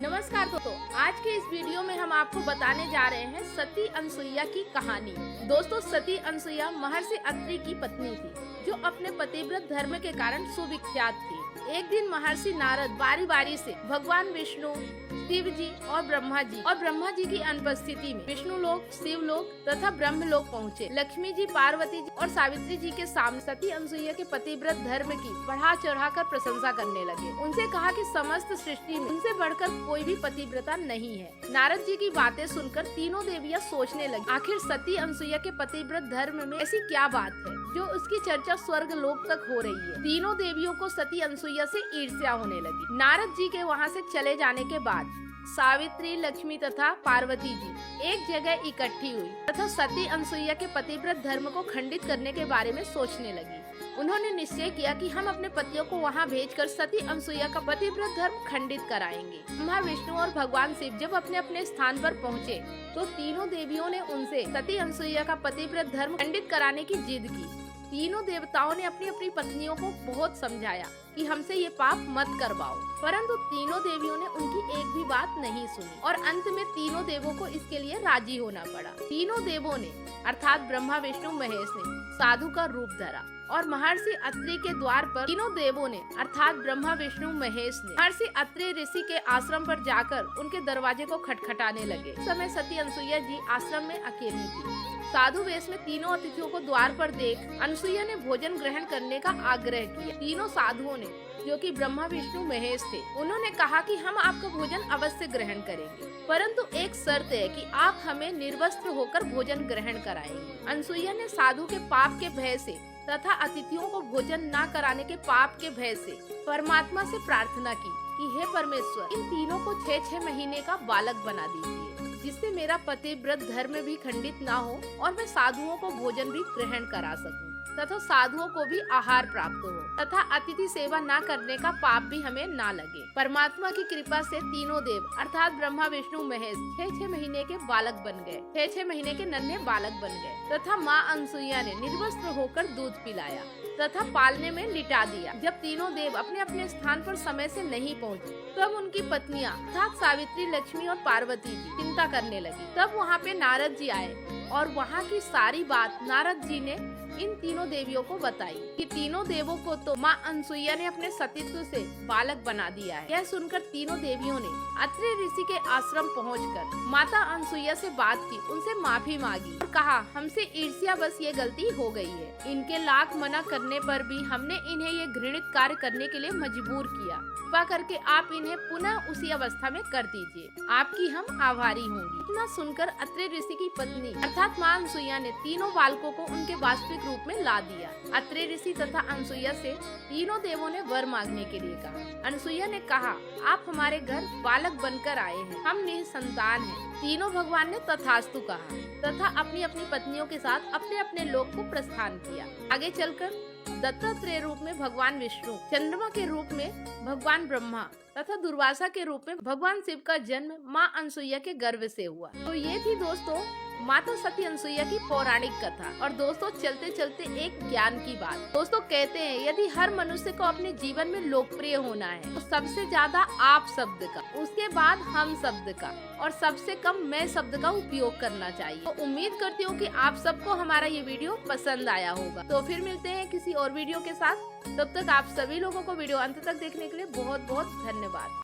नमस्कार दोस्तों, आज के इस वीडियो में हम आपको बताने जा रहे हैं सती अनसुईया की कहानी। दोस्तों, सती अनसुईया महर्षि अत्रि की पत्नी थी, जो अपने पतिव्रत धर्म के कारण सुविख्यात थी। एक दिन महर्षि नारद बारी बारी से भगवान विष्णु, शिव जी और ब्रह्मा जी की अनुपस्थिति में विष्णु लोक, शिव लोक तथा ब्रह्म लोक पहुँचे। लक्ष्मी जी, पार्वती जी और सावित्री जी के सामने सती अनसुईया के पतिव्रत धर्म की बढ़ा चढ़ा कर प्रशंसा करने लगे। उनसे कहा कि समस्त सृष्टि में उनसे बढ़कर कोई भी पतिव्रता नहीं है। नारद जी की बातें सुनकर तीनों देवियां सोचने लगी, आखिर सती अनसुईया के पतिव्रत धर्म में ऐसी क्या बात है जो उसकी चर्चा स्वर्ग लोक तक हो रही है। तीनों देवियों को सती अनसुईया से ईर्ष्या होने लगी। नारद जी के वहाँ से चले जाने के बाद सावित्री, लक्ष्मी तथा पार्वती जी एक जगह इकट्ठी हुई तथा सती अनसुईया के पतिव्रत धर्म को खंडित करने के बारे में सोचने लगी। उन्होंने निश्चय किया कि हम अपने पतियों को वहां भेजकर सती अनसुईया का पतिव्रत धर्म खंडित कराएंगे। ब्रह्मा, विष्णु और भगवान शिव जब अपने अपने स्थान पर पहुँचे तो तीनों देवियों ने उनसे सती अनसुईया का पतिव्रत धर्म खंडित कराने की जिद की। तीनों देवताओं ने अपनी अपनी पत्नियों को बहुत समझाया कि हमसे ये पाप मत करवाओ, परंतु तीनों देवियों ने उनकी एक भी बात नहीं सुनी और अंत में तीनों देवों को इसके लिए राजी होना पड़ा। तीनों देवों ने अर्थात ब्रह्मा, विष्णु, महेश ने साधु का रूप धरा और महर्षि अत्रि के द्वार पर तीनों देवों ने अर्थात ब्रह्मा, विष्णु, महेश ने महर्षि अत्रि ऋषि के आश्रम पर जाकर उनके दरवाजे को खटखटाने लगे। इस समय सती अनसुईया जी आश्रम में अकेली थी। साधु वेश में तीनों अतिथियों को द्वार पर देख अनसुईया ने भोजन ग्रहण करने का आग्रह किया। तीनों साधुओं ने, जो कि ब्रह्मा, विष्णु, महेश थे, उन्होंने कहा कि हम आपका भोजन अवश्य ग्रहण करेंगे, परंतु एक शर्त है कि आप हमें निर्वस्त्र होकर भोजन ग्रहण कराएंगे। अनसुईया ने साधु के पाप के भय से तथा अतिथियों को भोजन न कराने के पाप के भय से परमात्मा से प्रार्थना की कि हे परमेश्वर, इन तीनों को 6-6 महीने का बालक बना दीजिए, जिससे मेरा पतिव्रत धर्म भी खंडित ना हो और मैं साधुओं को भोजन भी ग्रहण करा सकूं तथा साधुओं को भी आहार प्राप्त हो तथा अतिथि सेवा न करने का पाप भी हमें ना लगे। परमात्मा की कृपा से तीनों देव अर्थात ब्रह्मा, विष्णु, महेश 6-6 महीने के बालक बन गए, 6-6 महीने के नन्हे बालक बन गए तथा माँ अनसुईया ने निर्वस्त्र होकर दूध पिलाया तथा पालने में लिटा दिया। जब तीनों देव अपने अपने स्थान पर समय से नहीं पहुँचे तब उनकी पत्नियां अर्थात सावित्री, लक्ष्मी और पार्वती जी चिंता करने लगी। तब वहाँ पे नारद जी आए और वहाँ की सारी बात नारद जी ने इन तीनों देवियों को बताई कि तीनों देवों को तो माँ अनसुईया ने अपने सतीत्व से बालक बना दिया है। यह सुनकर तीनों देवियों ने अत्रि ऋषि के आश्रम पहुंचकर माता अनसुईया से बात की, उनसे माफी मांगी और कहा हमसे ईर्ष्या बस ये गलती हो गई है। इनके लाख मना करने पर भी हमने इन्हें ये घृणित कार्य करने के लिए मजबूर किया। कृपा करके आप इन्हें पुनः उसी अवस्था में कर दीजिए, आपकी हम आभारी होंगी। इतना सुनकर अत्रि ऋषि की पत्नी अर्थात माँ अनसुईया ने तीनों बालकों को उनके वास्तविक रूप में ला दिया। अत्रि ऋषि तथा अनसुईया से तीनों देवों ने वर मांगने के लिए कहा। अनसुईया ने कहा, आप हमारे घर बालक बनकर आए हैं, हम निसंतान हैं। तीनों भगवान ने तथास्तु कहा तथा अपनी अपनी पत्नियों के साथ अपने अपने लोक को प्रस्थान किया। आगे चलकर दत्तात्रेय रूप में भगवान विष्णु, चंद्रमा के रूप में भगवान ब्रह्मा तथा दुर्वासा के रूप में भगवान शिव का जन्म माँ अनसुईया के गर्भ से हुआ। तो ये थी दोस्तों माता सती अनसुईया की पौराणिक कथा। और दोस्तों चलते चलते एक ज्ञान की बात। दोस्तों कहते हैं यदि हर मनुष्य को अपने जीवन में लोकप्रिय होना है तो सबसे ज्यादा आप शब्द का, उसके बाद हम शब्द का और सबसे कम मैं शब्द का उपयोग करना चाहिए। तो उम्मीद करती हूँ कि आप सबको हमारा ये वीडियो पसंद आया होगा। तो फिर मिलते हैं किसी और वीडियो के साथ। तब तक आप सभी लोगों को वीडियो अंत तक देखने के लिए बहुत बहुत धन्यवाद।